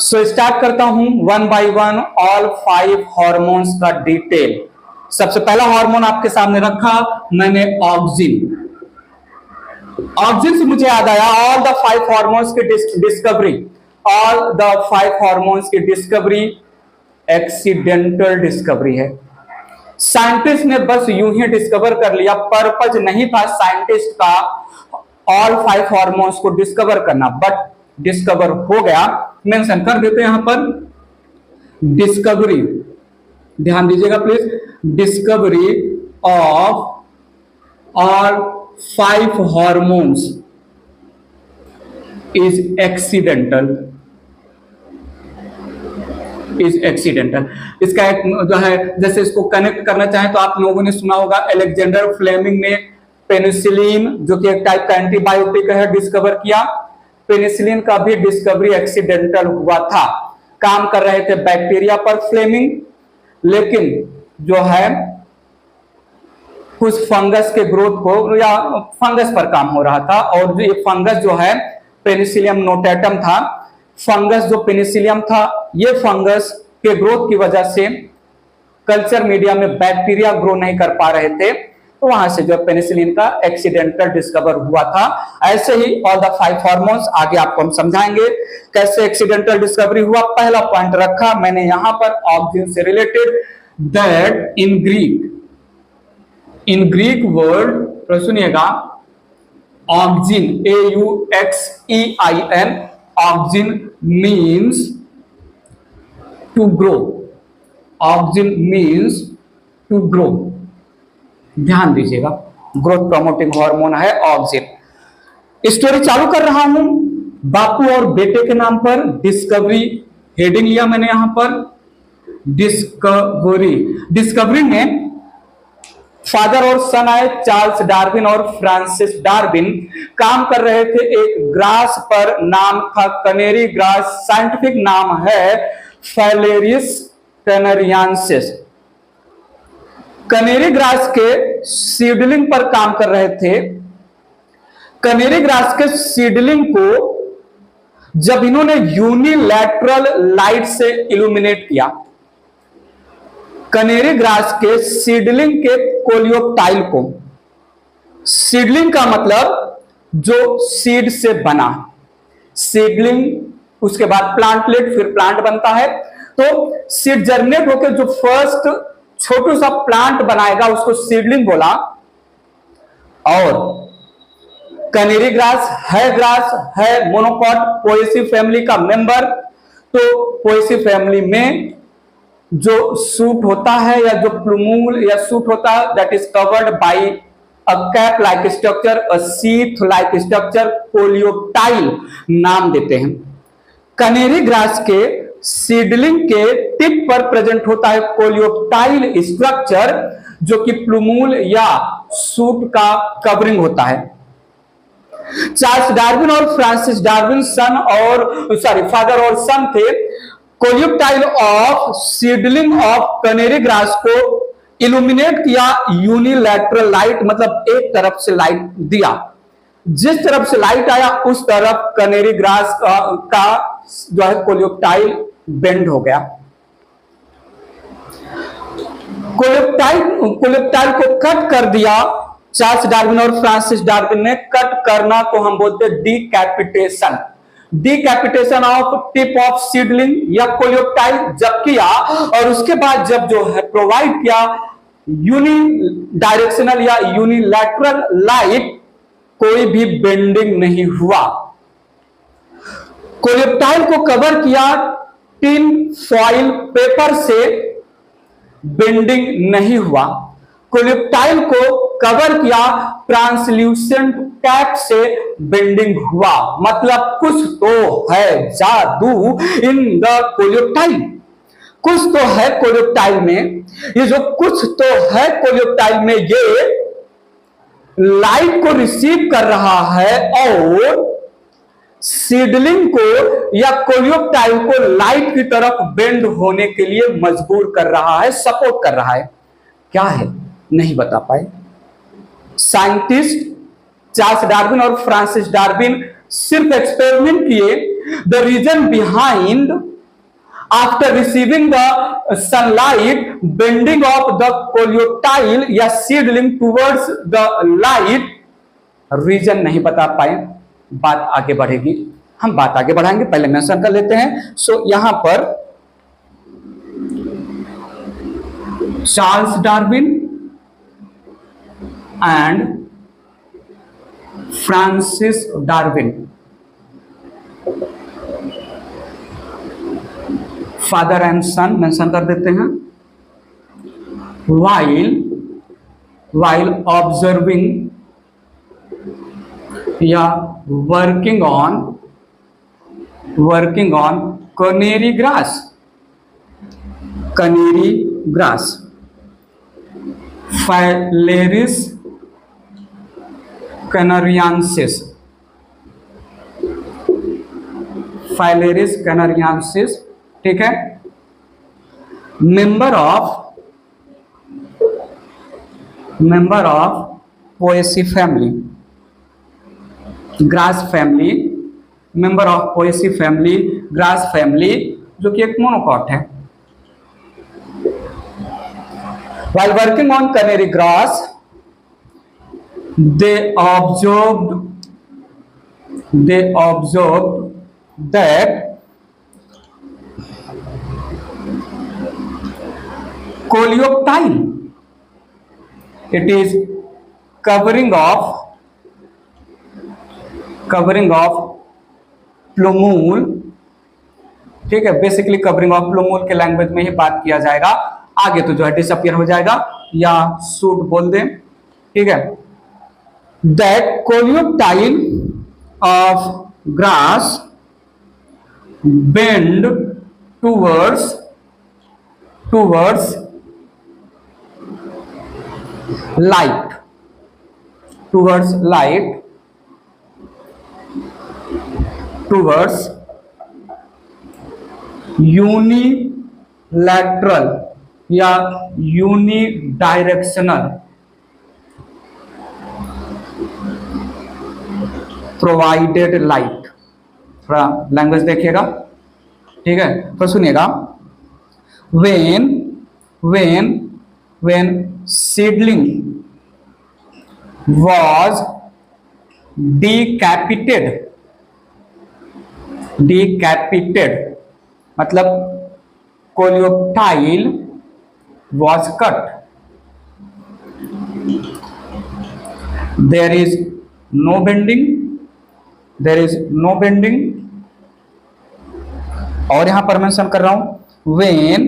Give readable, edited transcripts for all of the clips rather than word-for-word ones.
So start करता हूं one by one all 5 hormones का डिटेल। सबसे पहला हार्मोन आपके सामने रखा मैंने ऑक्सिन। ऑक्सिन से मुझे याद आया ऑल द 5 हॉर्मोन्स की डिस्कवरी, ऑल द 5 हॉर्मोन्स की डिस्कवरी एक्सीडेंटल डिस्कवरी है। साइंटिस्ट ने बस यूं ही डिस्कवर कर लिया, पर्पज नहीं था साइंटिस्ट का ऑल 5 हॉर्मोन्स को डिस्कवर करना, बट डिस्कवर हो गया। मेंशन कर देते हैं यहां पर डिस्कवरी, ध्यान दीजिएगा please, discovery of all 5 hormones is accidental, is accidental. इसका एक जो है, जैसे इसको कनेक्ट करना चाहें तो आप लोगों ने सुना होगा अलेक्जेंडर फ्लेमिंग ने पेनिसिलिन, जो कि एक टाइप का एंटीबायोटिक है, डिस्कवर किया। पेनिसिलिन का भी डिस्कवरी एक्सीडेंटल हुआ था। काम कर रहे थे बैक्टीरिया पर फ्लेमिंग, लेकिन जो है कुछ फंगस के ग्रोथ को, या फंगस पर काम हो रहा था, और ये फंगस जो है पेनिसिलियम नोटेटम था। फंगस जो पेनिसिलियम था, ये फंगस के ग्रोथ की वजह से कल्चर मीडिया में बैक्टीरिया ग्रो नहीं कर पा रहे थे, तो वहां से जो पेनिसिलिन का एक्सीडेंटल डिस्कवर हुआ था। ऐसे ही ऑल द 5 हार्मोन्स आगे आपको हम समझाएंगे कैसे एक्सीडेंटल डिस्कवरी हुआ। पहला पॉइंट रखा मैंने यहां पर ऑक्सिन से related, that in Greek word, तो सुनिएगा, auxin, AUXEIN, auxin means to grow, auxin means to grow, ध्यान दीजिएगा, ग्रोथ प्रमोटिंग हार्मोन है ऑक्सिन। स्टोरी चालू कर रहा हूं बापू और बेटे के नाम पर। डिस्कवरी हेडिंग लिया मैंने यहां पर, डिस्कवरी में फादर और सन आए, चार्ल्स डार्विन और फ्रांसिस डार्विन। काम कर रहे थे एक ग्रास पर, नाम था कनेरी ग्रास, साइंटिफिक नाम है फैलेरियस कैनरियंसिस। कनेरी ग्रास के सीडलिंग पर काम कर रहे थे। कनेरी ग्रास के सीडलिंग को जब इन्होंने यूनिलैटरल लाइट से इल्यूमिनेट किया, कनेरी ग्रास के सीडलिंग के कोलियोप्टाइल को, सीडलिंग का मतलब जो सीड से बना, सीडलिंग, उसके बाद प्लांटलेट, फिर प्लांट बनता है। तो सीड जर्मिनेट होकर जो फर्स्ट छोटू सा प्लांट बनाएगा उसको सीडलिंग बोला। और कनेरी ग्रास है मोनोकॉट पोएसी फैमिली का मेंबर। तो पोएसी फैमिली में जो सूट होता है या जो प्लूमूल या सूट होता है, that is covered by a cap like structure, a sheath like structure, coleoptile नाम देते हैं। कनेरी ग्रास के सीडलिंग के टिप पर प्रेजेंट होता है कोलियोप्टाइल स्ट्रक्चर, जो कि प्लूमूल या सूट का कवरिंग होता है। चार्ल्स डार्विन और फ्रांसिस डार्विन फादर और सन थे। Coleoptile of seedling of canary grass को इल्यूमिनेट किया यूनिलैटरल लाइट, मतलब एक तरफ से लाइट दिया। जिस तरफ से लाइट आया उस तरफ कनेरी ग्रास का जो है कोलियोप्टाइल बेंड हो गया। कोलियोप्टाइल को कट कर दिया चार्ल्स डार्विन और फ्रांसिस डार्विन ने। कट करना को हम बोलते हैं डीकैपिटेशन, डीकैपिटेशन ऑफ टिप ऑफ सीडलिंग या कोलियोप्टाइल जब किया, और उसके बाद जब जो है प्रोवाइड किया यूनि डायरेक्शनल या यूनिलैटरल लाइट, कोई भी बेंडिंग नहीं हुआ। कोलियोप्टाइल को कवर किया टिन फॉइल पेपर से, बेंडिंग नहीं हुआ। कोलियोप्टाइल को कवर किया ट्रांसल्यूसेंट कैप से, बेंडिंग हुआ। मतलब कुछ तो है जादू इन द कोलियोप्टाइल, कुछ तो है कोलियोप्टाइल में। ये जो कुछ तो है कोलियोप्टाइल में, ये लाइट को रिसीव कर रहा है और सीडलिंग को या कोलियोप्टाइल को लाइट की तरफ बेंड होने के लिए मजबूर कर रहा है, सपोर्ट कर रहा है। क्या है नहीं बता पाए। साइंटिस्ट चार्ल्स डार्विन और फ्रांसिस डार्विन सिर्फ एक्सपेरिमेंट किए। The reason behind after receiving the sunlight bending of the coleoptile या seedling towards the light, reason नहीं बता पाए, बात आगे बढ़ेगी, हम बात आगे बढ़ाएंगे, पहले मेंशन कर लेते हैं। सो यहां पर Charles Darwin and Francis Darwin, father and son mention कर देते हैं। while ऑब्जर्विंग या working on canary grass Phalaris canariensis, ठीक है। Member of Poaceae family, grass family, member of Poaceae family, grass family, जो कि एक मोनोकॉट है। While working on canary grass, they observed that coleoptile, it is covering of plumule, ठीक है। Basically covering of plumule के language में ही बात किया जाएगा, आगे तो जो है डिसअपियर हो जाएगा या सूट बोल दें, ठीक है। That coleoptile of grass bend towards light towards unilateral या यूनिडायरेक्शनल प्रोवाइडेड लाइट। थोड़ा लैंग्वेज देखिएगा, ठीक है। तो सुनिएगा, when seedling was decapitated मतलब कोलियोटाइल was cut, there is no bending, और यहां पर मेंशन कर रहा हूं when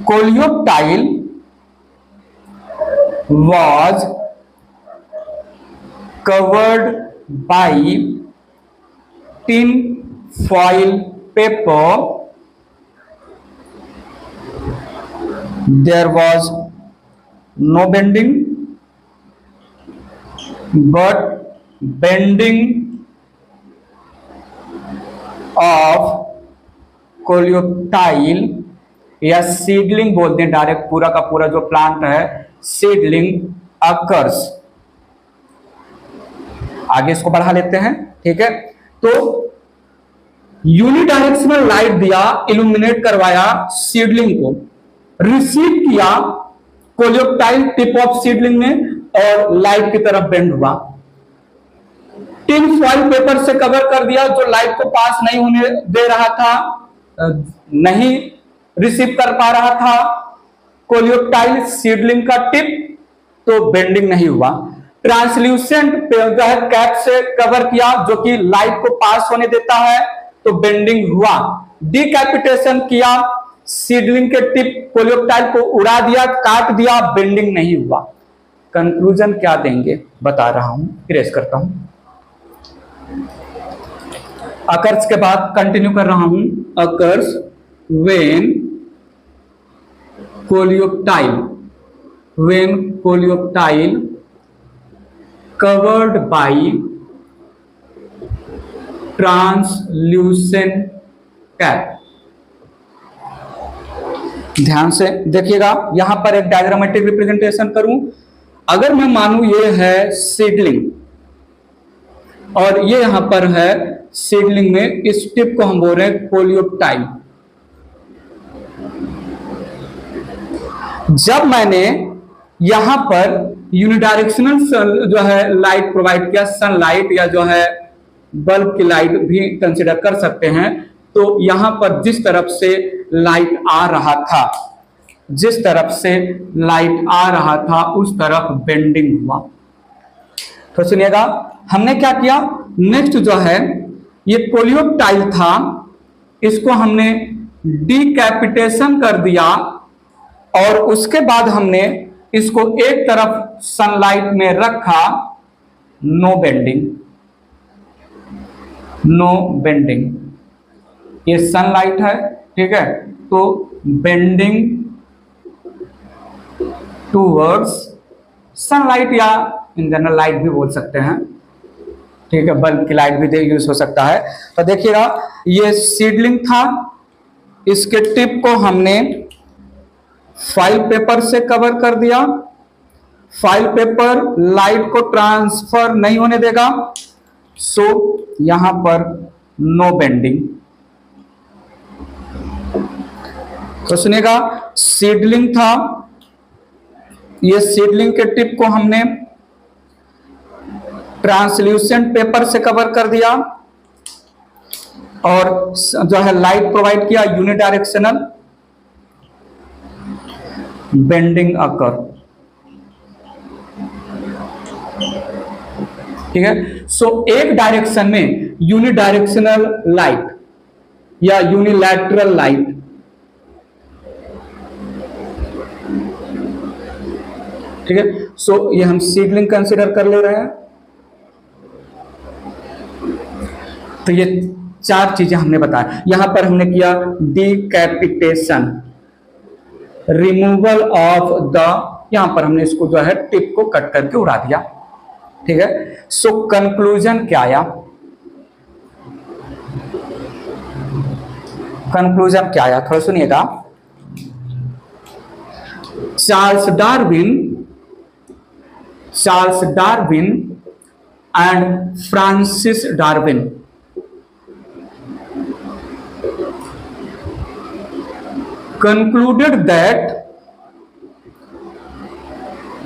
कोलियोटाइल was covered by tin foil paper, there was no bending, but bending of कोलियोटाइल या सीडलिंग बोलते हैं डायरेक्ट, पूरा का पूरा जो प्लांट है सीडलिंग अकर्स। आगे इसको बढ़ा लेते हैं, ठीक है। तो यूनिडायरेक्शनल लाइट दिया, इल्यूमिनेट करवाया सीडलिंग को, रिसीव किया कोलियोटाइल टिप ऑफ सीडलिंग ने और लाइट की तरफ बेंड हुआ। टिन फॉइल पेपर से कवर कर दिया, जो लाइट को पास नहीं होने दे रहा था, नहीं रिसीव कर पा रहा था कोलियोटाइल सीडलिंग का टिप, तो बेंडिंग नहीं हुआ। ट्रांसल्यूसेंट जो है कैप से कवर किया, जो कि लाइट को पास होने देता है, तो बेंडिंग हुआ। डिकैपिटेशन किया, सीडलिंग के टिप कोलियोटाइल को उड़ा दिया, काट दिया, बेंडिंग नहीं हुआ। कंक्लूजन क्या देंगे बता रहा हूं, इरेज करता हूं। अकर्स के बाद कंटिन्यू कर रहा हूं। Occurs when coleoptile covered by translucent cap। ध्यान से देखिएगा, यहां पर एक डायग्रामेटिक रिप्रेजेंटेशन करूं। अगर मैं मानूं ये है सीडलिंग और ये यहां पर है सीडलिंग में इस टिप को हम बोल रहे हैं कोलियोप्टाइल। जब मैंने यहां पर यूनिडायरेक्शनल जो है लाइट प्रोवाइड किया, सनलाइट या जो है बल्ब की लाइट भी कंसिडर कर सकते हैं, तो यहां पर जिस तरफ से लाइट आ रहा था, जिस तरफ से लाइट आ रहा था उस तरफ बेंडिंग हुआ। तो सुनिएगा हमने क्या किया, नेक्स्ट जो है ये कोलियोप्टाइल था, इसको हमने डिकैपिटेशन कर दिया और उसके बाद हमने इसको एक तरफ सनलाइट में रखा, नो बेंडिंग, नो बेंडिंग। ये सनलाइट है, ठीक है, तो बेंडिंग टूवर्ड्स सनलाइट या इन जनरल लाइट भी बोल सकते हैं, ठीक है, बल्ब की लाइट भी यूज हो सकता है। तो देखिएगा ये सीडलिंग था, इसके टिप को हमने फाइल पेपर से कवर कर दिया। फाइल पेपर लाइट को ट्रांसफर नहीं होने देगा, सो यहां पर नो बेंडिंग। तो सुनिएगा सीडलिंग था, ये सीडलिंग के टिप को हमने ट्रांसल्यूसेंट पेपर से कवर कर दिया और जो है लाइट प्रोवाइड किया यूनिडायरेक्शनल, बेंडिंग अकर, ठीक है। सो एक डायरेक्शन में यूनिडायरेक्शनल लाइट या यूनिलैटरल लाइट, ठीक है। सो ये हम सीडलिंग कंसीडर कर ले रहे हैं। तो ये चार चीजें हमने बताया। यहां पर हमने किया डिकैपिटेशन, रिमूवल ऑफ द, यहां पर हमने इसको जो है टिप को कट करके उड़ा दिया, ठीक है। सो कंक्लूजन क्या आया, कंक्लूजन क्या आया थोड़ा सुनिएगा। Charles Darwin and Francis Darwin concluded that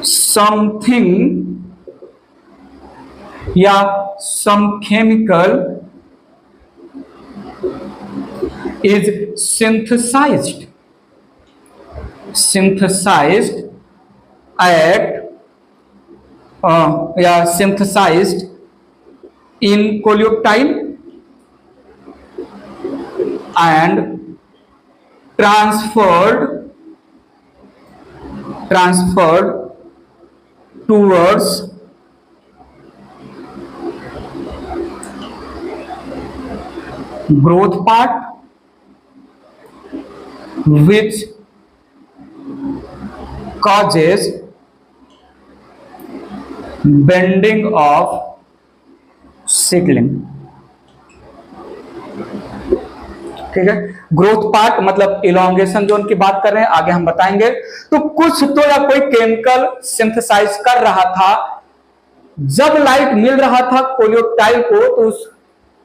something या some chemical is synthesized at या synthesized in coleoptile and transferred towards growth part, which causes bending of seedling, ठीक है। ग्रोथ पार्ट मतलब इलोंगेशन जोन की बात कर रहे हैं, आगे हम बताएंगे। तो कुछ तो या कोई केमिकल सिंथेसाइज कर रहा था, जब लाइट मिल रहा था कोलियोप्टाइल को, तो उस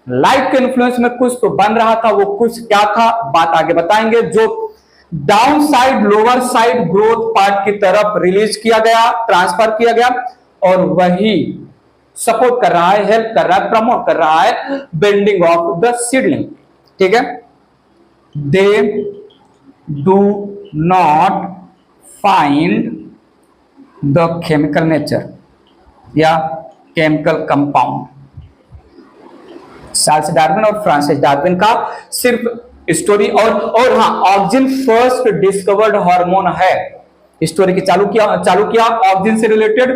लाइट के इन्फ्लुएंस में कुछ तो बन रहा था, वो कुछ क्या था बात आगे बताएंगे। जो down side lower side growth part की तरफ रिलीज किया गया, ट्रांसफर किया गया, और वही सपोर्ट कर रहा है, हेल्प कर रहा है, प्रमोट कर रहा है बेंडिंग ऑफ द सीडलिंग, ठीक है। They do not find the chemical nature या chemical compound। चार्ल्स डार्विन और फ्रांसिस डार्विन का सिर्फ स्टोरी, और हाँ, ऑक्सिन फर्स्ट डिस्कवर्ड हार्मोन है, स्टोरी की चालू किया ऑक्सिन से रिलेटेड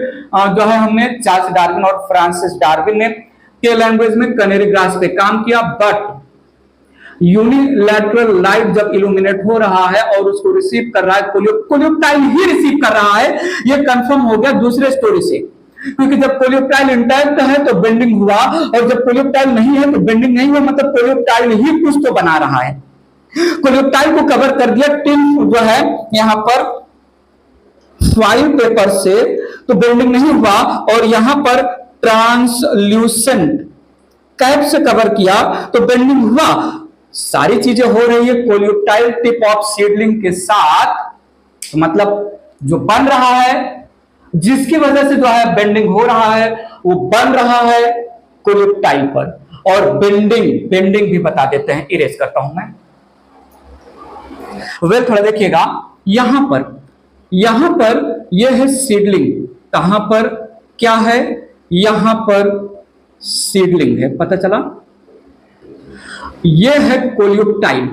जो है हमने चार्ल्स डार्विन और फ्रांसिस डार्विन ने के लैंग्वेज में कैनरी ग्रास पे काम किया। बट यूनिलैटरल लाइट जब इल्यूमिनेट हो रहा है और उसको रिसीव कर रहा है कोलियोप्टाइल ही रिसीव कर रहा है, ये कंफर्म हो गया दूसरे स्टोरी से, क्योंकि जब कोलियोप्टाइल इंटैक्ट है तो बेंडिंग हुआ, और जब कोलियोप्टाइल नहीं है तो बेंडिंग नहीं हुआ, मतलब कोलियोप्टाइल ही कुछ तो बना रहा है। कोलियोप्टाइल को कवर कर दिया टिन जो है यहां पर फाइल पेपर से, तो बेंडिंग नहीं हुआ, और यहां पर ट्रांसल्यूसेंट कैप से कवर किया तो बेंडिंग हुआ। सारी चीजें हो रही है कोलियोप्टाइल टिप ऑफ सीडलिंग के साथ, तो मतलब जो बन रहा है, जिसकी वजह से जो है बेंडिंग हो रहा है, वो बन रहा है कोलियोप्टाइल पर। और बेंडिंग भी बता देते हैं, इरेज करता हूं मैं। वेल थोड़ा देखिएगा, यहां पर यह है सीडलिंग। कहां पर क्या है? यहां पर सीडलिंग है, पता चला? यह है कोलियोप्टाइल,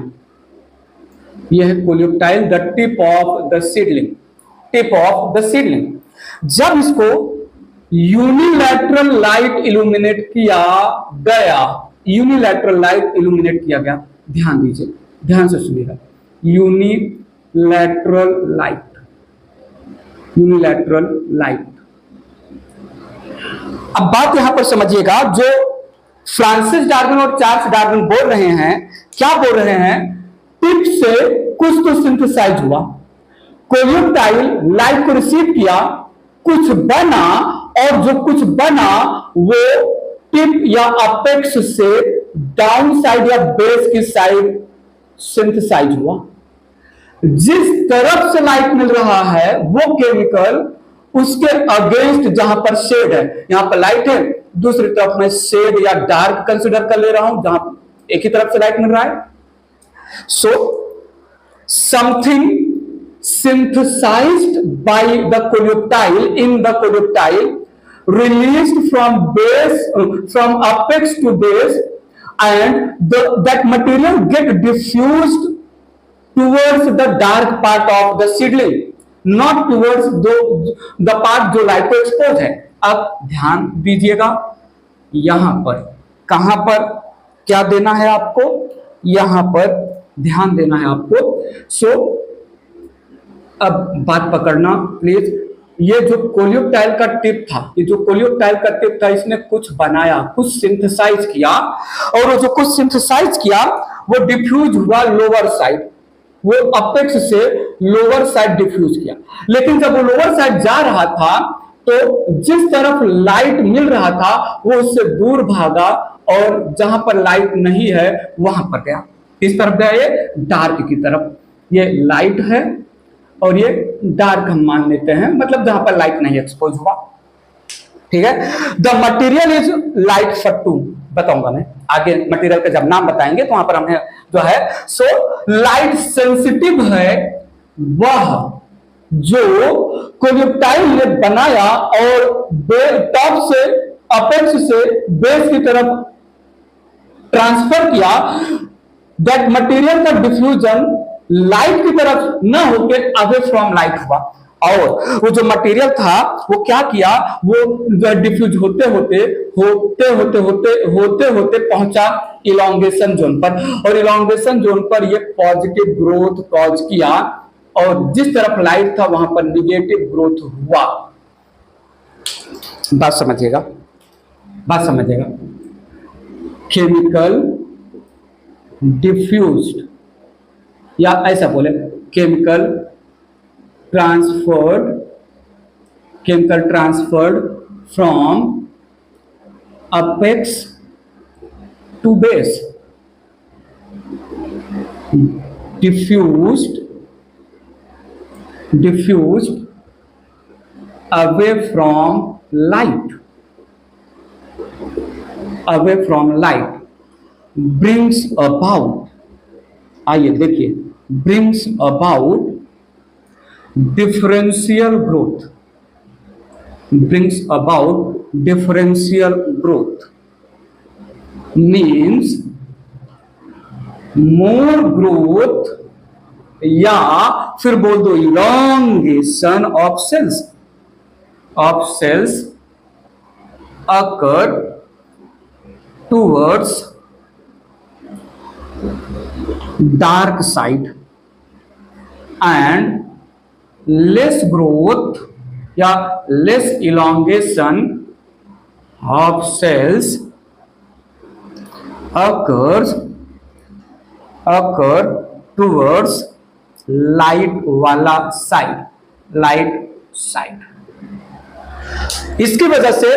यह है coleoptile, the tip of the seedling, tip of the seedling. जब इसको यूनिलैटरल लाइट इल्यूमिनेट किया गया, यूनिलैटरल लाइट इल्यूमिनेट किया गया, ध्यान दीजिए, ध्यान से सुनिएगा, यूनिलैटरल लाइट, यूनिलैटरल लाइट। अब बात यहां पर समझिएगा, जो फ्रांसिस डार्विन और चार्ल्स डार्विन बोल रहे हैं, क्या बोल रहे हैं? टिप से कुछ तो सिंथेसाइज हुआ, कोलियोप्टाइल लाइट को रिसीव किया, कुछ बना, और जो कुछ बना वो टिप या अपेक्स से डाउन साइड या बेस की साइड सिंथेसाइज हुआ। जिस तरफ से लाइट मिल रहा है वो केमिकल उसके अगेंस्ट, जहां पर शेड है, यहां पर लाइट है, दूसरी तरफ में शेड या डार्क कंसीडर कर ले रहा हूं, जहां एक ही तरफ से लाइट मिल रहा है। So something synthesized by the coleoptile, in the coleoptile, released from base, from apex to base, and that material get diffused towards the dark part of the seedling, not towards the part जो light को expose है। अब ध्यान दीजिएगा, यहां पर कहां पर क्या देना है आपको? यहां पर ध्यान देना है आपको। सो अब बात पकड़ना प्लीज, ये जो कोलियोप्टाइल का टिप था, ये जो कोलियोप्टाइल का टिप था, इसने कुछ बनाया, कुछ सिंथेसाइज किया, और वो जो कुछ सिंथेसाइज किया वो डिफ्यूज हुआ लोअर साइड, वो अपेक्स से लोअर साइड डिफ्यूज किया। लेकिन जब वो लोअर साइड जा रहा था तो जिस तरफ लाइट मिल रहा था वो उससे दूर भागा, और जहां पर लाइट नहीं है वहां पर गया। किस तरफ गया? ये डार्क की तरफ। ये लाइट है और ये डार्क हम मान लेते हैं, मतलब जहां पर लाइट नहीं एक्सपोज हुआ। ठीक है, द मटेरियल इज लाइट फट्टू, बताऊंगा मैं आगे, मटेरियल का जब नाम बताएंगे तो वहां पर हमें जो है, सो लाइट सेंसिटिव है वह जो कोलियोप्टाइल ने बनाया और टॉप से अपेक्स से बेस की तरफ ट्रांसफर किया। दैट मटेरियल का डिफ्यूजन लाइट की तरफ न होकर अवे फ्रॉम लाइट हुआ, और वो जो मटेरियल था वो क्या किया, वो डिफ्यूज होते होते पहुंचा इलॉन्गेशन जोन पर, और इलॉन्गेशन जोन पर ये पॉजिटिव ग्रोथ कॉज किया, और जिस तरफ लाइट था वहां पर निगेटिव ग्रोथ हुआ। बात समझिएगा, बात समझिएगा। केमिकल डिफ्यूज्ड, या ऐसा बोले chemical transferred from apex to base, diffused away from light brings about, आइए देखिए, brings about differential growth means more growth, या फिर बोल दो elongation of cells occur towards dark side, and less growth या less elongation of cells occur towards light वाला side. इसकी वजह से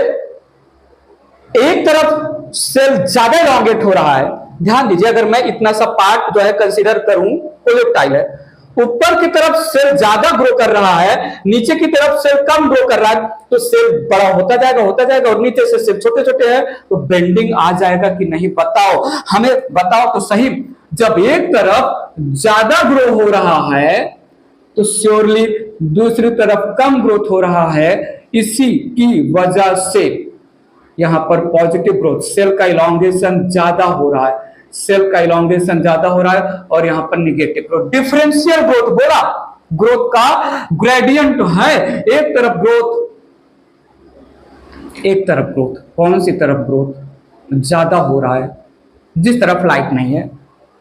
एक तरफ सेल ज्यादा इलॉन्गेट हो रहा है, ध्यान दीजिए, अगर मैं इतना सा पार्ट जो है कंसीडर करूं, कोलेप्टाइल है, ऊपर की तरफ सेल ज्यादा ग्रो कर रहा है, नीचे की तरफ सेल कम ग्रो कर रहा है, तो सेल बड़ा होता जाएगा और नीचे से सेल छोटे छोटे हैं, तो बेंडिंग आ जाएगा कि नहीं, बताओ, हमें बताओ तो सही। जब एक तरफ ज्यादा ग्रो हो रहा है तो श्योरली दूसरी तरफ कम ग्रोथ हो रहा है, इसी की वजह से यहां पर पॉजिटिव ग्रोथ, सेल का इलॉन्गेशन ज्यादा हो रहा है, सेल का इलॉन्गेशन ज्यादा हो रहा है, और यहां पर निगेटिव ग्रोथ, डिफरेंशियल ग्रोथ बोला, ग्रोथ का ग्रेडियंट है, एक तरफ ग्रोथ, एक तरफ ग्रोथ, कौन सी तरफ ग्रोथ ज्यादा हो रहा है, जिस तरफ लाइट नहीं है,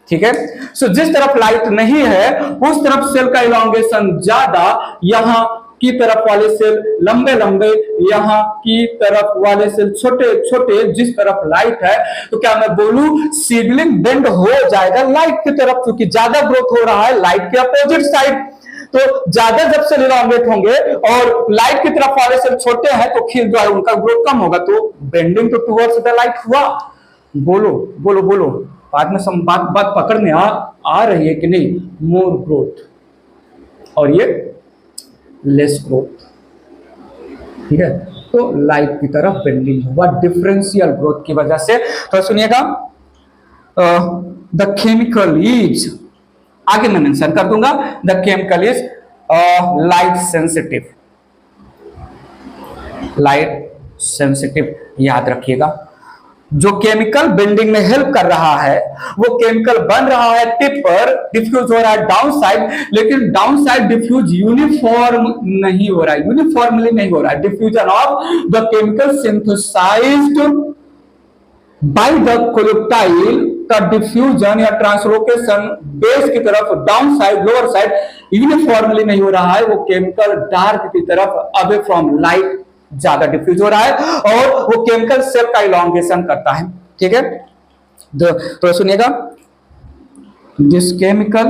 ठीक है। सो जिस तरफ लाइट नहीं है उस तरफ सेल का इलॉन्गेशन ज्यादा, यहां की तरफ वाले सेल लंबे लंबे, यहां की तरफ वाले सेल छोटे छोटे, जिस तरफ लाइट है, तो क्या मैं बोलूं सीडलिंग बेंड हो जाएगा लाइट की तरफ, क्योंकि ज्यादा ग्रोथ हो रहा है लाइट के अपोजिट साइड, तो ज्यादा जब सेल इलॉन्गेट होंगे और लाइट की तरफ वाले सेल छोटे हैं तो खिल जो है उनका ग्रोथ कम होगा, तो बेंडिंग तो टुवर्ड्स द लाइट हुआ। बोलो बोलो बोलो, बाद में बात पकड़ने आ रही है कि नहीं, मोर ग्रोथ और ये लेस ग्रोथ, ठीक है, तो लाइट की तरफ बेंडिंग हुआ डिफरेंशियल ग्रोथ की वजह से। तो सुनिएगा, द केमिकल इज, आगे मैं मेंशन कर दूंगा, the chemical is light sensitive, light sensitive, याद रखिएगा। जो केमिकल बेंडिंग में हेल्प कर रहा है वो केमिकल बन रहा है टिप पर, डिफ्यूज हो रहा है डाउन साइड, लेकिन डाउन साइड डिफ्यूज यूनिफॉर्म नहीं हो रहा है, यूनिफॉर्मली नहीं हो रहा है। Diffusion of the chemical synthesized by the coleoptile का डिफ्यूजन या ट्रांसलोकेशन बेस की तरफ down side lower side uniformly नहीं हो रहा है, वो केमिकल डार्क की तरफ अवे फ्रॉम लाइट ज्यादा डिफ्यूज हो रहा है, और वो केमिकल सेल का इलॉन्गेशन करता है, ठीक है। तो सुनिएगा, this chemical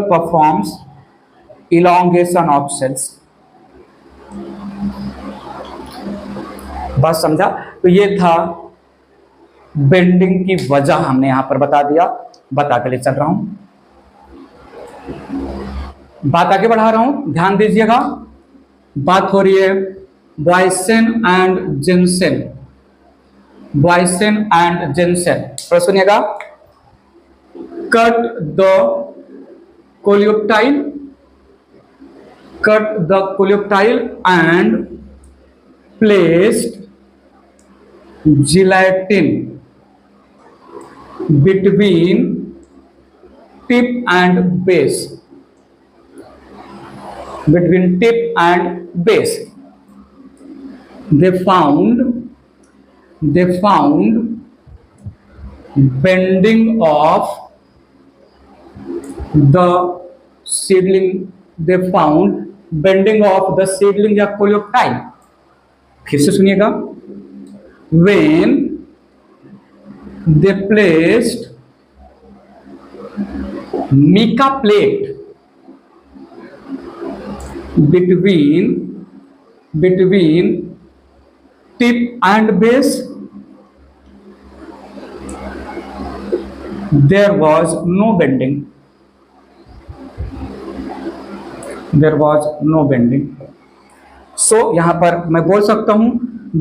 performs elongation of cells. बात समझा? तो ये था बेंडिंग की वजह, हमने यहां पर बता दिया, बता के लिए चल रहा हूं, बात आगे बढ़ा रहा हूं, ध्यान दीजिएगा। बात हो रही है Boisson and Jensen, Boisson and Jensen. तो सुनिएगा, cut the coleoptile and placed gelatin between tip and base, they found bending of the seedling, या कोलेप्टाइल। फिर से सुनिएगा, when they placed mica plate between tip and base, there was no bending, so यहां पर मैं बोल सकता हूं,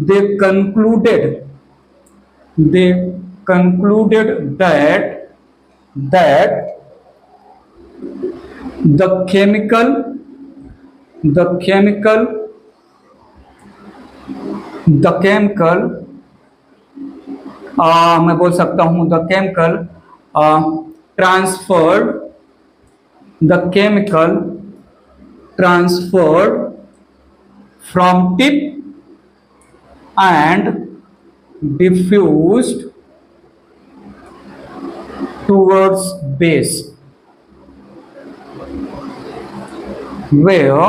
they concluded that the chemical मैं बोल सकता हूं the chemical transferred from tip and diffused towards base, where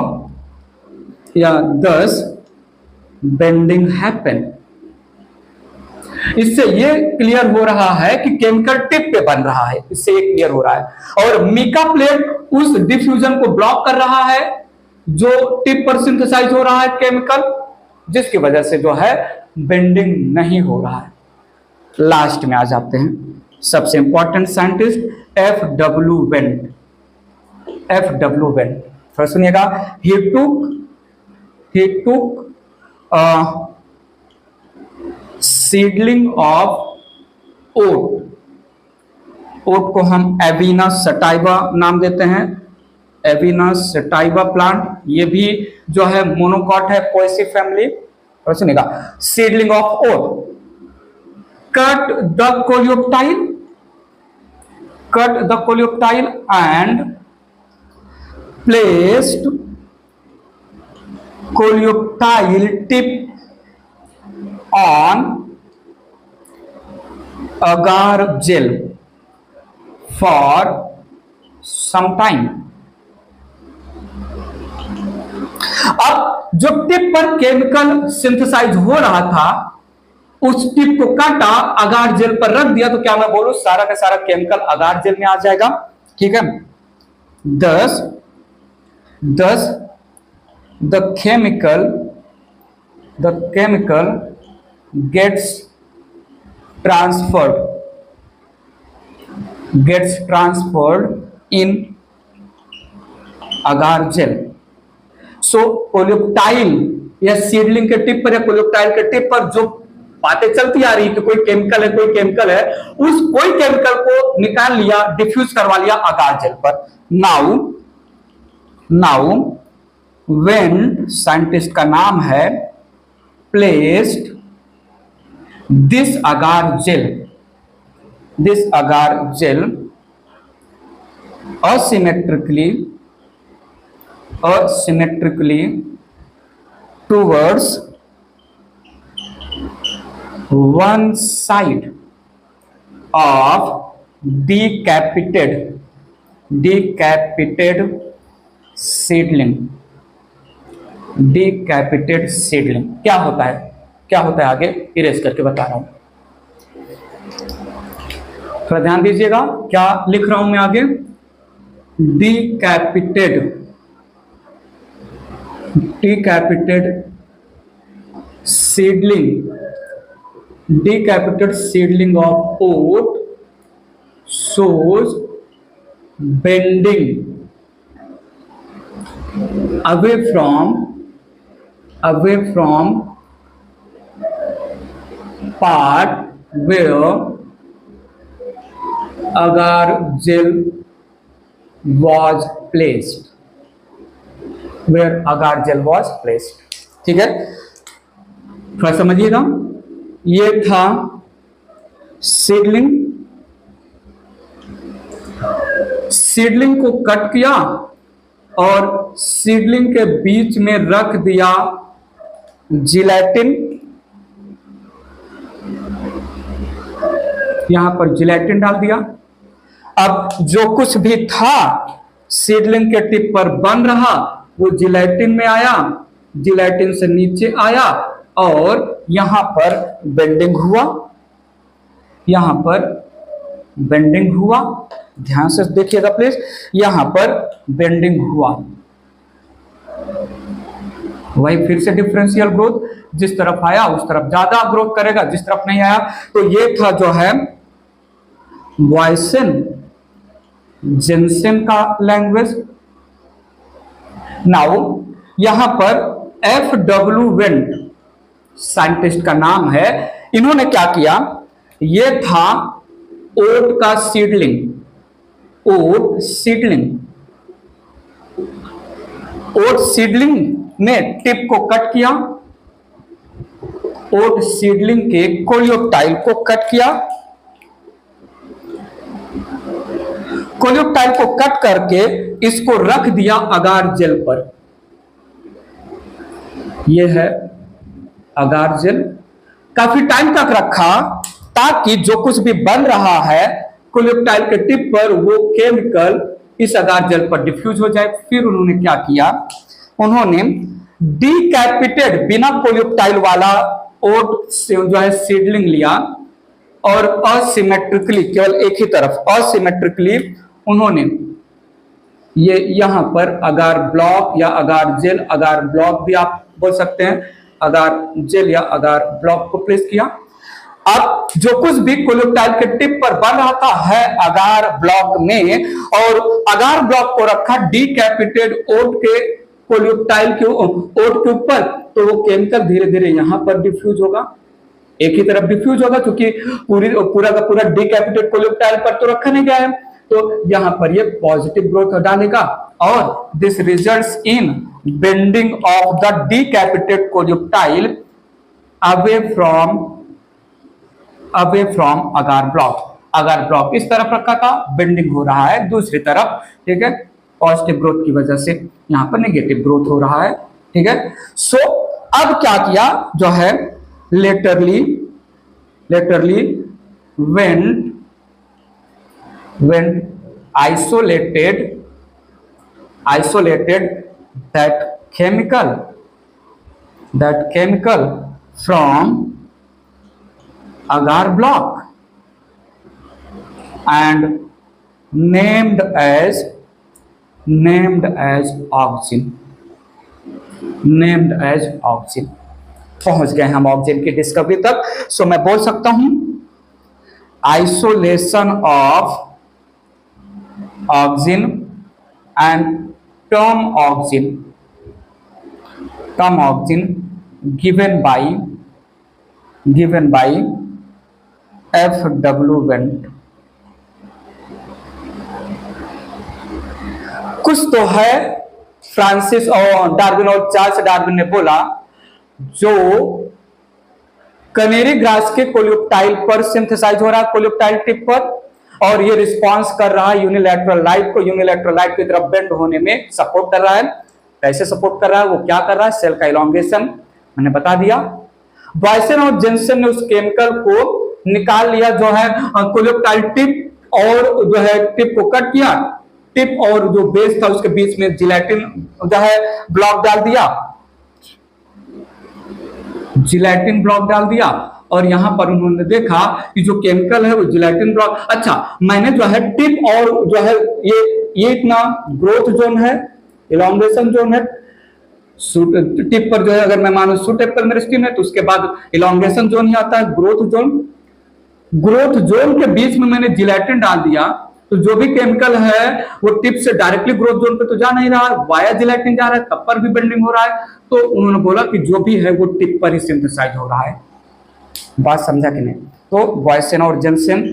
thus bending happened. इससे ये क्लियर हो रहा है कि केमिकल टिप पे बन रहा है, इससे ये क्लियर हो रहा है। और मीका प्लेट उस डिफ्यूजन को ब्लॉक कर रहा है जो टिप पर सिंथेसाइज हो रहा है केमिकल, जिसकी वजह से जो है बेंडिंग नहीं हो रहा है। लास्ट में आ जाते हैं, सबसे important scientist F W. Went. F W. Went, थोड़ा सुनिएगा। he took seedling of oat. Oat को हम एविनस सटाइवा नाम देते हैं, एविनस सटाइवा प्लांट। ये भी जो है मोनोकॉट है, पोएसी फैमिली। और सुनिएगा, seedling of oat, cut the coleoptile and placed coleoptile tip on agar gel for some time। अब जो टिप पर केमिकल सिंथेसाइज हो रहा था उस टिप को काटा, अगार जेल पर रख दिया, तो क्या मैं बोलूं सारा का सारा केमिकल अगार जेल में आ जाएगा। ठीक है, thus the chemical gets transferred in agar gel। So coleoptile या सीडलिंग के टिप पर या कोलियोप्टाइल के टिप पर जो बातें चलती आ रही कि कोई केमिकल है, उस कोई केमिकल को निकाल लिया, डिफ्यूज करवा लिया अगार जेल पर। नाउ वेन साइंटिस्ट का नाम है placed this agar gel asymmetrically towards one side of decapitated seedling। क्या होता है आगे इरेज करके बता रहा हूं, थोड़ा ध्यान दीजिएगा क्या लिख रहा हूं मैं आगे। decapitated seedling of oat shows bending away from part where agar gel was placed। ठीक है, थोड़ा समझिएगा। ये था सीडलिंग को कट किया और सीडलिंग के बीच में रख दिया जिलेटिन। यहां पर जिलेटिन डाल दिया। अब जो कुछ भी था सीडलिंग के टिप पर बन रहा वो जिलेटिन में आया, जिलेटिन से नीचे आया और यहां पर बेंडिंग हुआ। ध्यान से देखिएगा प्लीज, यहां पर बेंडिंग हुआ। वही फिर से डिफरेंशियल ग्रोथ, जिस तरफ आया उस तरफ ज्यादा ग्रोथ करेगा, जिस तरफ नहीं आया। तो ये था जो है वॉयसन जेनसेन का लैंग्वेज। नाउ यहां पर एफ.डब्ल्यू. वेंट साइंटिस्ट का नाम है। इन्होंने क्या किया, ये था ओट का सीडलिंग, ओट सीडलिंग ने टिप को कट किया, ओट सीडलिंग के कोलियोप्टाइल को कट किया। कोलियोप्टाइल को कट करके इसको रख दिया अगार जेल पर। यह है अगार जेल। काफी टाइम तक रखा ताकि जो कुछ भी बन रहा है कोलियोप्टाइल के टिप पर वो केमिकल इस अगार जेल पर डिफ्यूज हो जाए। फिर उन्होंने क्या किया, उन्होंने डिकैपिटेड बिना कोलियोप्टाइल वाला ओट से जो है सीडलिंग लिया और असिमेट्रिकली, केवल एक ही तरफ असिमेट्रिकली उन्होंने ये यहाँ पर अगार ब्लॉक या अगार जेल, अगार ब्लॉक भी आप बोल सकते हैं, अगार जेल या अगार ब्लॉक को प्लेस किया। अब जो कुछ भी कोलियोटाइल के टिप पर बन रहा था है अगार ब्लॉक में, और अगार ब्लॉक को रखा डीकैपिटेड ओट के कोलियोटाइल के ओट के ऊपर, तो वो केमिकल धीरे धीरे यहां पर डिफ्यूज होगा, एक ही तरफ डिफ्यूज होगा, क्योंकि पूरा का पूरा डीकैपिटेड कोलियोटाइल पर तो रखा नहीं गया है, तो यहां पर ये पॉजिटिव ग्रोथ डालेगा और this results in bending of the decapitated coleoptile away from agar block. Agar block इस तरफ रखा था, बेंडिंग हो रहा है दूसरी तरफ, ठीक है, पॉजिटिव ग्रोथ की वजह से यहां पर नेगेटिव ग्रोथ हो रहा है, ठीक है। सो अब क्या किया जो है laterally when isolated that chemical from agar block and named as oxygen, पहुंच गए हम ऑक्सीजन की डिस्कवरी तक। सो मैं बोल सकता हूं isolation of oxygen and term oxygen given by F.W. Went. कुछ तो है फ्रांसिस और डार्विन और चार्ल्स डार्विन ने बोला, जो कनेरी ग्रास के कोलियोटाइल पर सिंथेसाइज हो रहा है, कोलियोटाइल टिप पर, और ये रिस्पांस कर रहा है यूनिलैटरल लाइट को, यूनिलैटरल लाइट की तरफ बेंड होने में सपोर्ट कर रहा है। कैसे सपोर्ट कर रहा है, वो क्या कर रहा है, सेल का इलॉन्गेशन मैंने बता दिया। बॉयसन और जेंसन ने उस केमिकल को निकाल लिया, जो है कोलियोटाइल टिप, और जो है टिप को कट किया, टिप और जो बेस था उसके बीच में जिलेटिन जो है ब्लॉक डाल दिया, और यहां पर उन्होंने देखा कि जो केमिकल है वो जिलेटिन ब्लॉक। अच्छा, मैंने जो है टिप और जो है ये इतना ग्रोथ जोन है, इलॉन्गेशन जोन है, टिप पर जो है अगर मैं मानूं टिप पर मेरी स्किन है तो उसके बाद इलॉन्गेशन जोन ही आता है, ग्रोथ जोन के बीच में मैंने जिलेटिन डाल दिया, तो जो भी केमिकल है वो टिप से डायरेक्टली ग्रोथ जोन पे तो जा नहीं रहा है, वाया जिलेटिन जा रहा है, तब पर भी बेंडिंग हो रहा है। तो उन्होंने बोला कि जो भी है वो टिप पर ही सिंथेसाइज हो रहा है। बात समझा कि नहीं? तो बॉयसन और जेंसन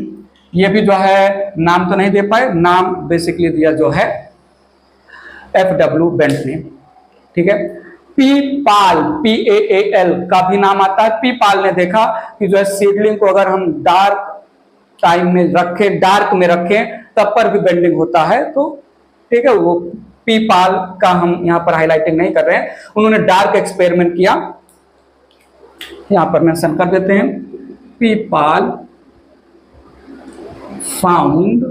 ये भी जो है नाम तो नहीं दे पाए, नाम बेसिकली दिया जो है F.W. वेंट ने, ठीक है। पीपाल PAAL का भी नाम आता है। पीपाल ने देखा कि जो है सीडलिंग को अगर हम डार्क टाइम में रखें, डार्क में रखें, तब पर भी बेंडिंग होता है, तो ठीक है, वो पीपाल का हम यहां पर हाईलाइटिंग नहीं कर रहे हैं। उन्होंने डार्क एक्सपेरिमेंट किया, यहां पर मेंशन कर देते हैं, Paal found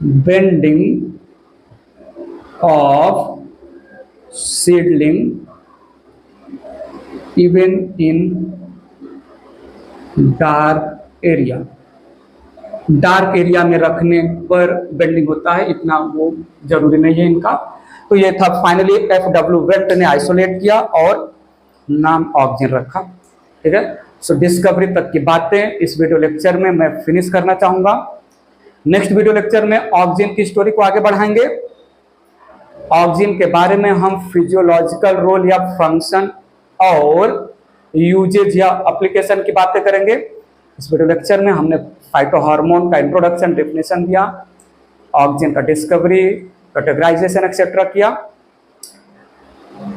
bending of seedling even in dark area. Dark area में रखने पर बेंडिंग होता है, इतना वो जरूरी नहीं है इनका। तो ये था फाइनली F.W. वेंट ने आइसोलेट किया और नाम ऑक्सीजन रखा, ठीक है। सो डिस्कवरी तक की बातें इस वीडियो लेक्चर में मैं फिनिश करना चाहूंगा। नेक्स्ट वीडियो लेक्चर में ऑक्सीजन की स्टोरी को आगे बढ़ाएंगे। ऑक्सीजन के बारे में हम फिजियोलॉजिकल रोल या फंक्शन और यूजेज या एप्लीकेशन की बातें करेंगे। इस वीडियो लेक्चर में हमने फाइटोहार्मोन का इंट्रोडक्शन, डेफिनेशन दिया, ऑक्सीजन का डिस्कवरी, कैटेगराइजेशन एक्सेट्रा किया।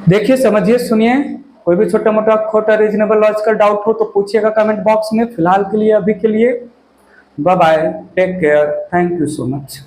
देखिए, समझिए, सुनिए, कोई भी छोटा मोटा खोटा रीजनेबल लॉजिकल डाउट हो तो पूछिएगा कमेंट बॉक्स में। फिलहाल के लिए, अभी के लिए bye bye, take care, thank you so much.